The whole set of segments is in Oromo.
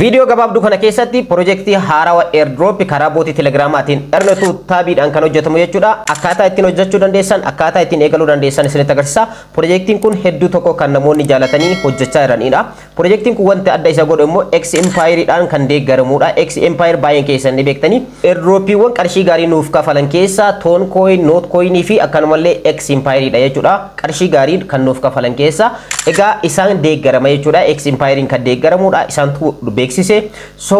Video gabaabduu kana keessatti piroojeektii haarawaa airdrop karaa bootii telegiraamaatiin ernetu taabiidhaan kan hojjetamu jechuudha. Akkaataa ittiin hojjechuu dandeessan, akkaataa ittiin eegaluu dandeessan isinitti agarsiisa. Piroojeektiin kun hedduu tokko kan namoonni jaalatanii hojjechaa jiranidha. Piroojeektiin kun wanti adda isa godhu immoo X Empire'dhaan kan deeggaramudha. X Empire baay'een keessan ni beektanii airdroppiiwwan qarshii gaarii nuuf kafalan keessaa Toon Coin, Note Coin fi akkanumallee X Empire'dha jechuudha. Qarshii gaarii kan nuuf kafalan keessaa egaa isaan deeggarama jechuudha. X Empire'n kan deeggaramudha. Isaantu beeksise. So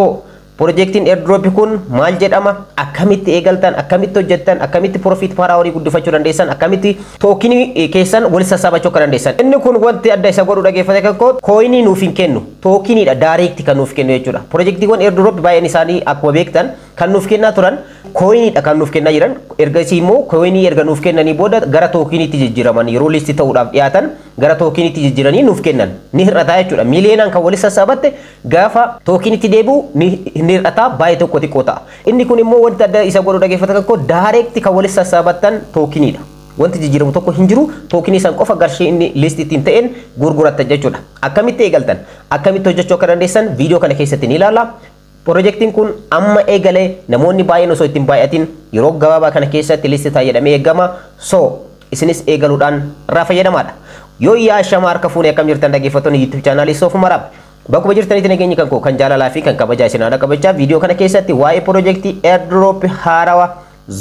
projektiin airdrop kun maal jedhama, akkamitti eegaltan, akkamitti hojjettan, akkamitti profit per hour guddifachuu dandeessan, akkamitti tookinii keessan wal sassaabachuu akka dandeessan. Inni kun wanti adda isa godhu dhageeffate kan coinii nuuf hin kennu, tookiniidha direct kan nuuf kennu jechuudha. Projektiiwwan airdrop baay'een isaanii akkuma beektan kan nuuf kennaa turan coinidha kan nuuf kennaa jiran. Ergasii immoo coinii erga nuuf kennanii booda gara tookiniitti jijjiiraman, yeroo listi ta'uudhaaf dhiyaatan gara tookiniitti jijjiiranii nuuf kennan ni hir'ata jechuudha. Miiliyoonaan kan walitti sassaabatte gaafa tookiniitti deebi'u ni hir'ata, baay'ee tokko xiqqoo ta'a. Inni kun immoo wanti adda isa godhu dhageeffata kan direct kan walitti sassaabattan tookiniidha. Wanti jijjiiramu tokko hin jiru, tookinii san qofa qarshii inni list ittiin ta'een gurgurattan jechuudha. Akkamitti eegaltan, akkamitti hojjechuu akka dandeessan viidiyoo kana keessatti ni ilaalla. Projektiin kun amma eegalee namoonni baay'een osoo ittiin baay'atin yeroo gabaabaa kana keessatti listi ta'a jedhamee eegama. So isinis eegaluudhaan irraa fayyadamaadha. Yoo yaashama harka fuunee akkam jirtan dhaggeeffattoonni YouTube chaanaalii Soofuma Raab. Bakkuma jirtanitti nageenyi kan koo kan jaalalaa fi kan kabajaa isin haadha qabachaa viidiyoo kana keessatti waa'ee projektii airdrop haarawaa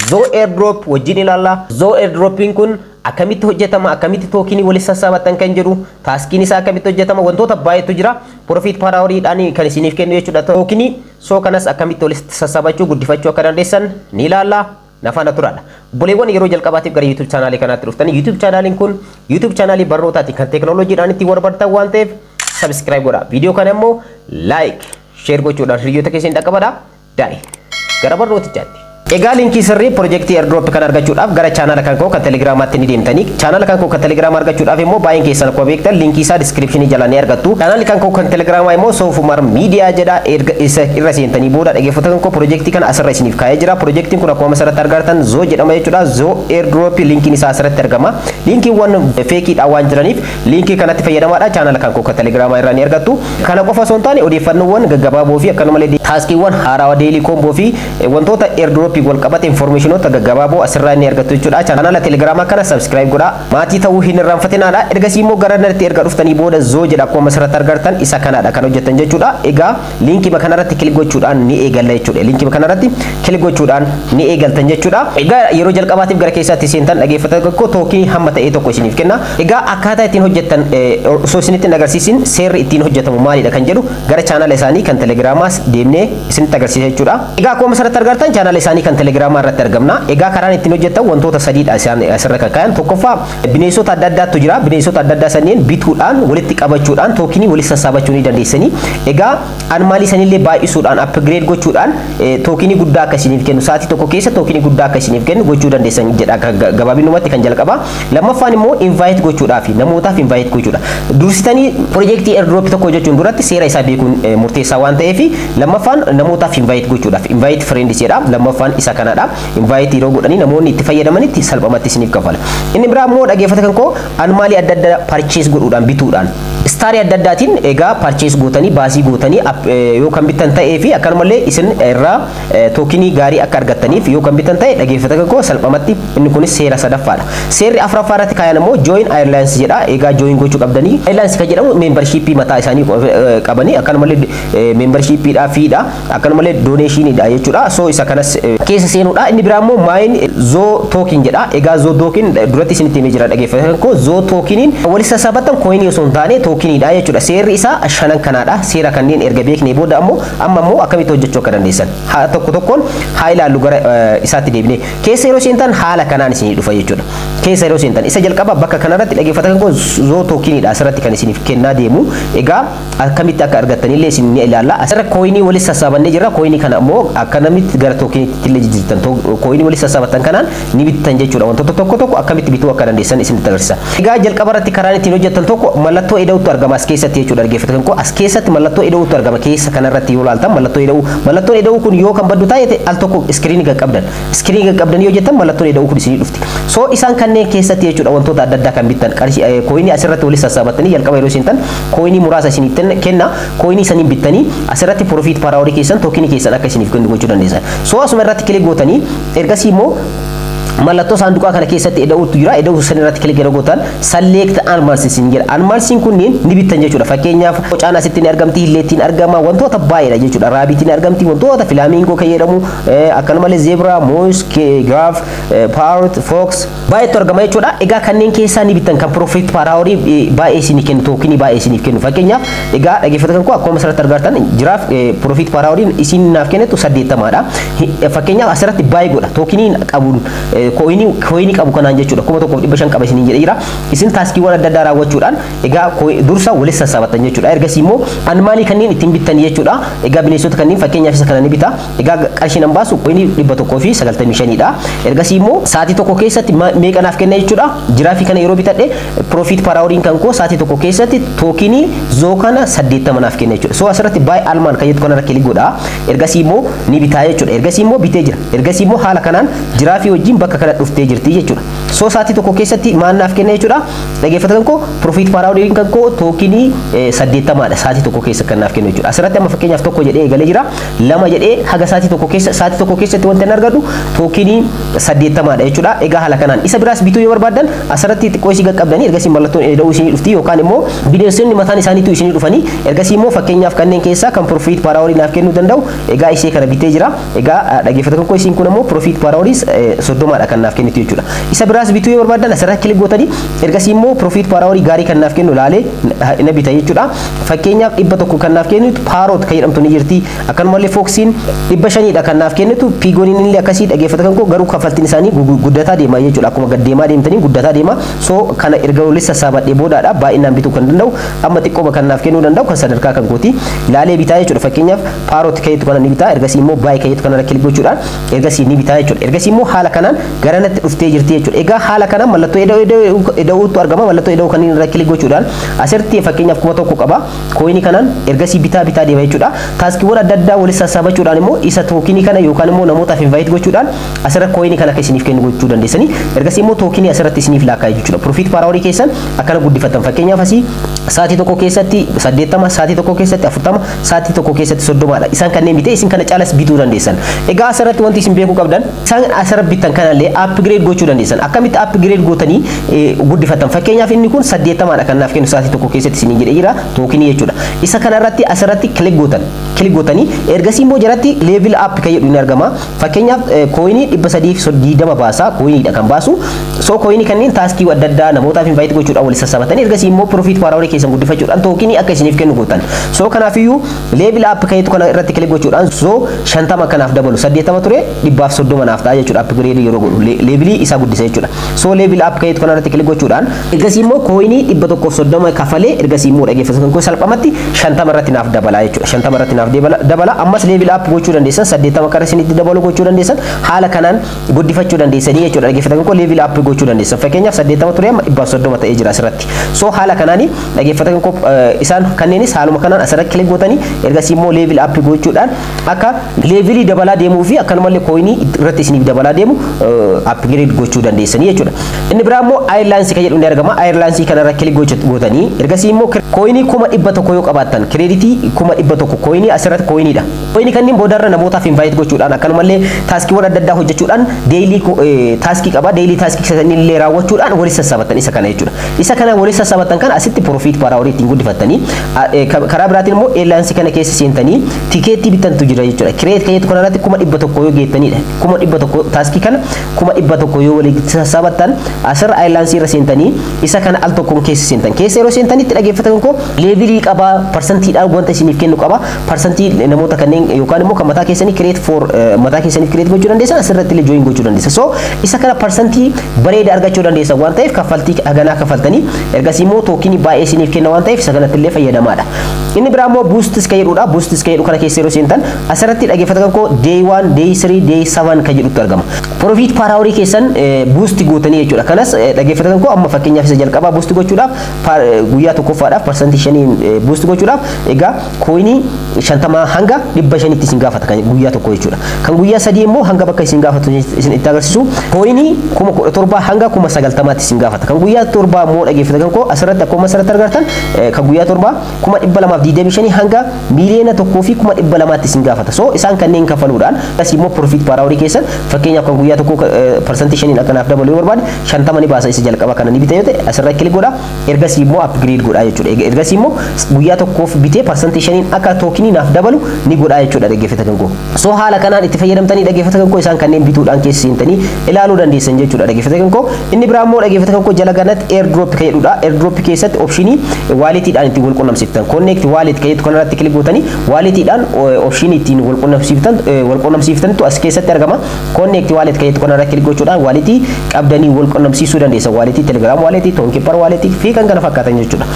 Zoo airdrop wajjin ilaalla. Zoo airdropiin kun akkamitti hojjetama, akkamitti tookinii walitti sassaabatan kan jedhu, taaskiin isaa akkamitti hojjetama, wantoota baay'eetu jira. Profit per hour'dhaan kan isiniif kennu jechuudha tookinii. So kanas akkamitti walitti sassaabachuu guddifachuu akka dandeessan ni ilaalla. Nafaana turaadha. Boleewwan yeroo jalqabaatiif gara YouTube chaanaalii kanaatti dhuftanii YouTube chaanaaliin kun YouTube chaanaalii barnootaati kan teekinooloojiidhaan itti warbartan waan ta'eef subscribe godhaa. Viidiyoo kana immoo like, share gochuudhaan hiriyoota keessan dhaqqabadhaa. Daa'e gara barnootichaatti. Egaa linkii sirrii projektii airdrop kan argachuudhaaf gara chaanala kan koo kan telegiraamaatti ni deemtanii. Chaanala kan koo kan telegiraama argachuudhaaf immoo baay'een keessan akkuma beektan linkii isaa descriptionii jala ni argattu. Chaanalli kan koo kan telegiraamaa immoo Soofumar Miidiyaa jedha. Isa irra seentanii booda dhaggeeffattoota kan koo projektii kana asirra isiniif kaa'ee jira. Projektiin kun akkuma asirratti argattan Zoo jedhama jechuudha. Zoo airdrop linkiin isaa asirratti argama. Linkiiwwan feekiidhaan waan jiraniif linkii kanatti fayyadamaadha. Chaanala kan koo kan telegiraamaa irraa ni argattu. Kana qofa osoo hin taane odeeffannoowwan gaggabaaboo fi akkanumallee taaskiiwwan haarawaa deelii koomboo fi wantoota airdrop wal qabate informationota gaggabaaboo asirraa ni argattu jechuudha. Chaanala telegiraamaa kana subscribe godhaa. Maatii ta'uu hin irraanfatinaadha. Ergasii immoo gara natti erga dhuftanii booda Zoo jedha akkuma asirratti argattan isa kanaadha kan hojjettan jechuudha. Egaa linkii kanarratti kilik gochuudhaan ni eegalla jechuudha. Linkii kanarratti kilik gochuudhaan ni eegaltan jechuudha. Egaa yeroo jalqabaatiif gara keessaatti seentan dhaggeeffatan tokko tookinii hamma ta'e tokko isiniif kenna. Egaa akkaataa ittiin hojjettan osoo isinitti agarsiisin seerri ittiin hojjetamu maalidha kan jedhu gara chaanala isaanii kan telegiraamaas deemnee isinitti agarsiisa jechuudha. Egaa akkuma asirratti argattan chaanala isaanii kan telegiraamaa irratti argamna. Egaa karaan ittiin hojjetan wantoota sadiidha isaan asirra kan kaayan. Tokkoffaa bineensota adda addaatu jira. Bineensota adda addaa sanneen bituudhaan walitti qabachuudhaan tookinii walitti sassaabachuu ni dandeessanii. Egaa animaalii sanillee baay'isuudhaan upgrade gochuudhaan tookinii guddaa akka isiniif kennu sa'aatii tokko keessa tookinii guddaa akka isiniif kennu gochuu dandeessan jedha gabaabinumatti kan jalqaba. Lammaffaan immoo invite gochuudhaaf namootaaf invite gochuudha. Dursitanii projektii airdrop tokko hojjechuun duratti seera isaa beekuun murteessaa waan ta'eef lammaffaan namootaaf invite gochuudhaaf invite friends jedha. Lammaffaan isa kanadha. Invite yeroo godhanii namoonni itti fayyadamanitti salphamatti isiniif kafala. Inni biraa immoo dhaggeeffata kan koo animaalii adda addaa purchase godhuudhaan bituudhaan staarii adda addaatiin egaa purchase gootanii baasii gootanii yoo kan bitan ta'ee fi akkanumallee isin irraa tookinii gaarii akka argattaniif yoo kan bitan ta'e dhaggeeffata kan koo salphamatti inni kunis seera sadaffaadha. Seerri afuraffaa irratti kaayan immoo join airlines jedha. Egaa join gochuu qabdanii. Airlines kan jedhamu membershipii mataa isaanii qabanii akkanumallee membershipiidhaa fiidha akkanumallee doneeshiniidha jechuudha. So isa kanas keessa seenuudha. Inni biraa immoo maayin Zoo token jedha. Egaa Zoo token duratti isinitti himee jira dhaggeeffata kan koo Zoo tokeniin walitti sassaabatan coinii osoo hin taane tookiniidha jechuudha. Seerri isaa shanan kanaadha. Seera kanneen erga beeknee booda ammoo amma immoo akkamitti hojjechuu akka dandeessan tokko tokkoon haa ilaallu gara isaatti deebinee. Keessa yeroo seentan haala kanaan isinii dhufa jechuudha. Keessa yeroo seentan isa jalqaba bakka kanarratti dhaggeeffata kan koo Zoo tokeniidha asirratti kan isiniif kennaa deemu. Egaa akkamitti akka argattanillee isin ni ilaalla. Asirra coinii walitti sassaabannee jirra. Coinii kana ammoo akkanamitti gara tookiniitti illee jijjiirtan coinii walitti sassaabatan kanaan ni bittan jechuudha. Wantoota tokko akkamitti bituu akka dandeessan isinitti agarsiisa. Egaa jalqaba irratti karaan ittiin hojjettan tokko mallattoo ida'uutu argama as keessatti jechuudha. Dhaggeeffata kan koo as keessatti mallattoo ida'uutu argama keessa kanarratti yoo ilaaltan mallattoo ida'uu. Mallattoon ida'uu kun yoo kan baddu taa'e al tokko iskiriinii qaqqabdan. Iskiriinii qaqqabdan yoo jettan mallattoon ida'uu kun isinii dhufti. So isaan kanneen kanneen keessatti jechuudha wantoota adda addaa kan bittan coinii asirratti walitti sassaabattanii jalqaba yeroo isin coinii muraasa isiniif kenna coinii isaniin bittanii asirratti profit per hour keessan tokenii keessan akka isiniif kennu gochuu dandeessan. So asuma irratti kilik gootanii ergasii immoo mallattoo saanduqaa kana keessatti eda'uutu jira. Eda'uu san irratti kilik yeroo gootan select animals isin jedha. Animalsiin kunniin ni bittan jechuudha. Fakkeenyaaf qocaan asitti ni argamti, illeettiin argama, wantoota baay'eedha jechuudha. Raabitiin argamti, wantoota filaamingoo kan jedhamu akkanumallee zebra, moose, giraffe, parrot, fox baay'eetu argama jechuudha. Egaa kanneen keessaa ni bittan kan profit per hour baay'ee isinii kennu, tokenii baay'ee isiniif kennu. Fakkeenyaaf egaa dhaggeeffattoota koo akkuma asirratti argartan giraffe profit per hour isin naaf kennitu 80dha. Fakkeenyaaf asirratti baay'ee godha. Tokenii qabuun coinii qabu kanaan jechuudha. 1500 qaba isiniin jedhee jira. Isin taaskiiwwan adda addaa raawwachuudhaan egaa dursa walitti sassaabattan jechuudha. Ergasii immoo animaalii kanneen ittiin bittan jechuudha. Egaa bineensota kanneen fakkeenyaaf isa kana ni bita. Egaa qarshiin an baasu coinii 195dha. Ergasii immoo sa'aatii tokko keessatti meeqa naaf kenna jechuudha. Jiraafii kana yeroo bitadhe profit per hour kan koo sa'aatii tokko keessatti tokenii zoo kana 80 naaf kenna jechuudha. So asirratti buy almaan kan jettu kanarra kilik godha. Ergasii immoo ni bitaa jechuudha. Ergasii immoo bitee jira. Ergasii immoo haala kanaan jiraafii wajjin bakka kana dhuftee jirti jechuudha. So sa'aatii tokko keessatti maal naaf kenna jechuudha. Dhaggeeffattoota koo profit per hour kan koo tokenii 80dha. Sa'aatii tokko keessa kan naaf kennu jechuudha. Asirratti amma fakkeenyaaf tokko jedhee eegalee jira. Lama jedhee haga sa'aatii tokko keessatti wanti an argadu tokenii 80dha jechuudha. Egaa haala kanaan isa biraas bituu yoo barbaadan asirratti xiqqoo isii qaqqabdanii ergasii mallattoon eda'uu isinii dhufti yookaan immoo bineensonni mataan isaaniitu isinii dhufanii ergasii immoo fakkeenyaaf kanneen keessaa kan profit per hour naaf kennuu danda'u egaa ishee kana bitee jira. Egaa dhaggeeffattoota koo isiin kun immoo profit per hour 30dha kan naaf kennitu jechuudha. Isa biraas bituu yoo barbaadan asirratti kilik gootanii ergasii immoo profit per hour gaarii kan naaf kennu laalee na bita jechuudha. Fakkeenyaaf 100 kan naaf kennitu parrot kan jedhamtu ni jirti. Akkanumallee foxiin 500dha kan naaf kennitu pigoniin illee akkasii dhaggeeffattoota koo garuu kaffaltiin isaanii guddataa deema jechuudha. Akkuma gad deemaa deemtanii guddataa deema. So kana erga walitti sassaabadhee boodaadha baay'inaan bituu kan danda'u amma xiqqooma kan naaf kennuu danda'u kan sadarkaa kan kooti laalee bitaa jechuudha. Fakkeenyaaf parrot kan jettu kana ni bitaa ergasii immoo buy kan jettu kanarra kilik gochuudhaan ergasii ni bitaa jechuudha. Ergasii immoo haala kanaan garanatti dhuftee jirti jechuudha. Egaa haala kanaan mallattoo eda'uutu argama. Mallattoo eda'uu kanneen irra kilik gochuudhaan asirratti fakkeenyaaf 1000 qaba. Coinii kanaan ergasii bitaa deema jechuudha. Taaskiiwwan adda addaa walitti sassaabachuudhaan immoo isa tokenii kana yookaan immoo namootaaf invite gochuudhaan asirratti coinii kana akka isiniif kennu gochuu dandeessanii ergasii immoo tokenii asirratti isiniif laakkaa jechuudha. Profit per hour keessan akkana guddifatan fakkeenyaaf asii sa'aatii tokko keessatti 80, sa'aatii tokko keessatti 40, sa'aatii tokko keessatti 30dha. Isaan kanneen bitee isin kana caalas bituu dandeessan. Egaa asirratti wanti isin beekuu qabdan isaan asirratti bitan kanallee upgrade gochuu dandeessan. Akkamitti upgrade gootanii guddifatan fakkeenyaaf inni kun 80dha kan naaf kennu sa'aatii tokko keessatti isiniin jedhee jira tokenii jechuudha. Isa kanarratti asirratti kilik gootanii ergasii immoo jalatti level up kan jedhu ni argama. Fakkeenyaaf coinii 320 baasa coiniidha kan baasu. So coinii kanneen taaskii adda addaa namootaaf invite gochuudhaan walitti sassaabatanii ergasii immoo profit per hour keessan guddifachuudhaan tokenii akka isiniif kennu gootan. So kanaafiyyuu level up kan jedhu kana irratti kilik gochuudhaan so 50 kanaaf dabalu 80 ture 130 naaf ta'a jechuudha. Upgrade yeroo godhu levelii isaa guddisa jechuudha. So level up kan jedhu kana irratti kilik gochuudhaan ergasii immoo coinii 130 kafalee ergasii immoo dhaggeeffattoota koo salphamatti 50 irratti naaf dabala jechuudha. 50 irratti naaf dabala ammas level up gochuu dandeessan 80 kara isinitti dabalu gochuu dandeessan haala kanaan guddifachuu dandeessanii jechuudha. Dhaggeeffattoota koo level up gochuu dandeessan. Fakkeenyaaf 80 ture amma 130 ta'ee jira asirratti. So haala kanaan dhaggeeffattoota koo isaan kanneenis haaluma kanaan asirratti kilik gootanii ergasii immoo level up gochuudhaan akka levelii dabalaa deemuu fi akkanumallee coinii irratti isiniif dabalaa deemu upgrade gochuu dandeessanii jechuudha. Inni biraa immoo airlines kan jedhu ni argama. Airlines kanarra kilik gootanii ergasii immoo coinii 100 yoo qabaattan kreditii 100 coinii asirratti coiniidha. Coinii kanneen boodarra namootaaf invite gochuudhaan akkanumallee taaskiiwwan adda addaa hojjechuudhaan daily taaskii qaba. Daily taaskii keessanii illee raawwachuudhaan walitti sassaabattan isa kana jechuudha. Isa kana walitti sassaabattan kan asitti profit per hour ittiin guddifattanii karaa biraatiin immoo airlines kana keessa seentanii tikeettii bitantu jira jechuudha. Kireet kan jettu kanarratti 100 yoo geettanidha. 100 taaskii kana 100 yoo walitti sassaabattan asirra airlines irra seentanii isa kana al tokkoon keessa seentan. Keessa yeroo seentanitti dhaggeeffattoota koo levelii qaba percentiidhaan wanta isiniif kennu qaba. Percentii namoota kanneen yookaan immoo kan mataa keessanii create for mataa keessaniif create gochuu dandeessan asirratti illee join gochuu dandeessan. So isa kana percentii bareeda argachuu dandeessan waan ta'eef kaffaltii haganaa kaffaltanii ergasii immoo tokenii baay'ee isiniif kenna waan ta'eef isa kanatti illee fayyadamaadha. Inni biraa immoo boostis kan jedhudha. Boostis kan jedhu kana keessa yeroo seentan asirratti dhaggeeffattoota koo day 1, day 3, day 7 kan jedhutu argama. Profit per hour keessan boost gootanii jechuudha. Kanas dhaggeeffattoota koo amma fakkeenyaaf isa jalqabaa boost gochuudhaaf guyyaa tokkoffaadhaaf percentii 5 boost gochuudhaaf egaa coinii shantama hanga 500 isin gaafata kan guyyaa tokko jechuudha. Kan guyyaa sadii immoo hanga bakka isin gaafatu isin itti agarsiisu koinii 17,000 hanga 90,000 isin gaafata. Kan guyyaa 7 immoo dhageeffatan koo asirratti akkuma asirratti argattan kan guyyaa 7 225 hanga miliyoona 1,200 isin gaafata. So isaan kanneen kafaluudhaan as immoo profit per hour keessan fakkeenyaaf kan guyyaa tokko percentage shaniin akkanaaf dabaluu barbaade 50 ni baasa isa jalqaba kana ni bitee asirratti kilik godha ergasii immoo upgrade godha jechuudha. Ergasii immoo guyyaa tokkoof bitee percentage shaniin akka tokenii naaf dabalu ni godha jechuudha dhageeffatan koo. So haala kanaan itti fayyadamtanii dhageeffatan koo isaan kanneen bituudhaan keessa seentanii ilaaluu dandeessan jechuudha dhageeffatan koo. Inni biraa immoo dhageeffatan koo jala ganatti airdrop jedhudha. Airdrop keessatti optionii waletiidhaan itti wal qunnamsiiftan connect wallet jedhu kanarratti kilik gootanii waletiidhaan optionii ittiin wal qunnamsiiftantu as keessatti argama. Connect wallet jedhu kanarratti kilik gochuudhaan waletii qabdanii wal qunnamsiisuu dandeessan. Waletii telegram waletii tonkipar waletii fi kan kana fakkaatan jechuudha.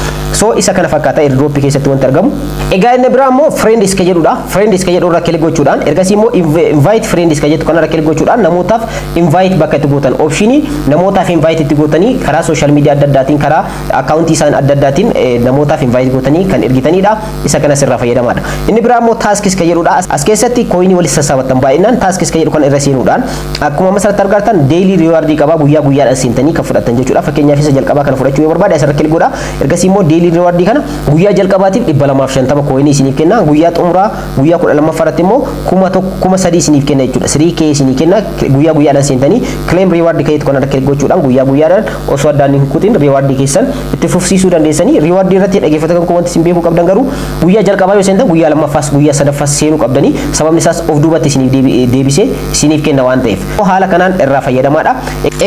So isa kana fakkaata airdrop keessatti wanti argamu. Egaa inni biraa immoo friends jedhudha. Friends jedhu irra kilik gochuudhaan ergasii immoo invite friends jedhu kanarra kilik gochuudhaan namootaaf invite bakka itti gootan optionii namootaaf invite itti gootanii karaa social media adda addaatiin karaa accountii isaan adda addaatiin namootaaf invite gootanii kan ergitanidha. Isa kana sirraa fayyadamaadha. Inni biraa immoo tasks jedhudha. As keessatti coinii walitti sassaabattan baay'inaan tasks jedhu kan irra seenuudhaan akkuma masarratti argattan daily reward qaba guyyaa guyyaadhaan seentanii kan fudhatan jechuudha. Fakkeenyaaf isa jalqabaa kana fudhachuu yoo barbaade asirra kilik godha. Ergasii immoo daily reward kana guyyaa jalqabaatiif 250 coinii isiniif kenna. Guyyaa xumuraa guyyaa 12ffaratti immoo 1,300 isiniif kenna jechuudha. 3k isinii kenna guyyaa guyyaadhaan seentanii claim reward jedhu kanarra kilik gochuudhaan guyyaa guyyaadhaan osoo addaan hin kutin reward keessan itti fufsiisuu dandeessanii. Reward irratti dhageeffatan koo wanti isin beekuu qabdan garuu guyyaa jalqabaa yoo seentan guyyaa lammaffaas guyyaa sadaffaas seenuu qabdanii sababni isaas of duubatti isiniif deebisee isiniif kenna waan ta'eef haala kanaan irraa fayyadamaadha.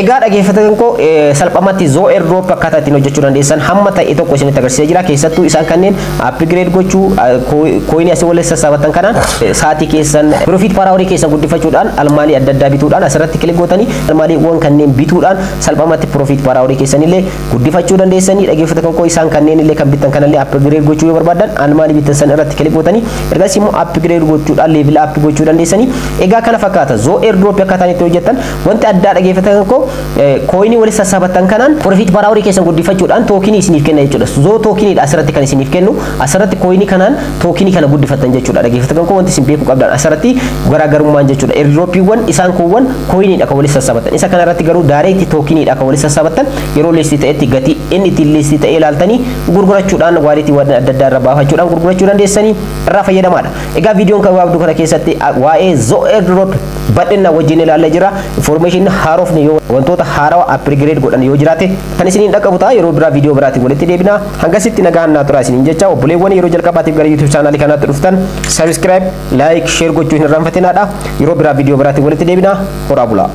Egaa dhageeffatan koo salphumatti Zo airdrop akkaataa ittiin hojjechuu dandeessan hamma ta'e tokko isinitti agarsiisee jira. Keessattuu isaan kanneen upgrade gochuu coinii asii walitti sassaabatan kanaan sa'aatii keessan profit per hour keessan guddifachuudhaan almaalii adda addaa bituudhaan asirratti kilik gootanii almaaliiwwan kanneen bituudhaan salphumatti profit per hour keessanillee guddifachuu dandeessanii. Dhageeffatan koo isaan kanneen illee kan bitan kanallee upgrade gochuu yoo barbaadan almaalii bitan san irratti kilik gootanii ergasii immoo upgrade gochuudhaan level up gochuu dandeessanii. Egaa kana fakkaata Zo airdrop akkaataan itti hojjetan wanti addaa dhageeffatan koo coinii walitti sassaabattan kanaan profit per hour keessan guddifachuudhaan tokenii isiniif kenna jechuudha. Zo tokeniidha asirratti kan isiniif kennu asirratti coinii kanaan tokenii kana guddifatan jechuudha. Dhageeffatan koo wanti isin beekuu qabdan asirratti garaagarummaan jechuudha. Airdropiiwwan isaan kuuwwan coiniidha kan walitti sassaabatan. Isa kanarratti garuu direct tokeniidha kan walitti sassaabatan yeroo listii ta'etti gatii inni ittiin listii ta'ee ilaaltanii gurgurachuudhaan waalitiiwwan adda addaa irra baafachuudhaan gurgurachuu dandeessanii irraa fayyadamaadha. Egaa viidiyoon kan gabaabduu kana keessatti waa'ee Zo airdrop bal'inaan wajjin ilaallee jira. Information haarofni yoo wantoota haarawaa upgrade godhan yoo jiraate kan isiniin dhaqqabu ta'a. Yeroo biraa viidiyoo biraatiin walitti deebina. Hangasitti nagaan naa turaa isiniin jecha obboleewwan yeroo jalqabaatiif gara YouTube channel kanaatti dhuftan subscribe, like, share gochuu hin irraanfatinaadha. Yeroo biraa viidiyoo biraatiin walitti deebina. Horaa bulaa.